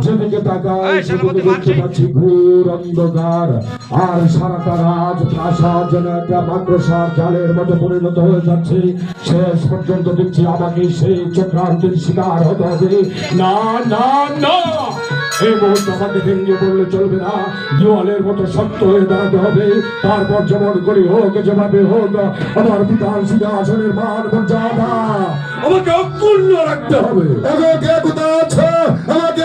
যেদিকে তাকায় সেদিকে দেখতে পাচ্ছি ঘোর অন্ধকার, আর সারাটা রাজ প্রাসাদ যেন একটা মাকড়সার জালের মতো পরিণত হয়ে যাচ্ছে। শেষ পর্যন্ত দেখছি আমাকে সেই চক্রান্তের শিকার হতে হবে। না না না, এই মুহূর্তে আমাকে ভেঙে পড়লে চলবে না, দেওয়ালের মতো শক্ত হয়ে দাঁড়াতে হবে। তারপর যেমন করি হোক, যেভাবে হোক, আমার পিতার সিংহাসনের মান মর্যাদা আমাকে অক্ষুণ্ণ রাখতে হবে। কে কোথায় আছে আমাকে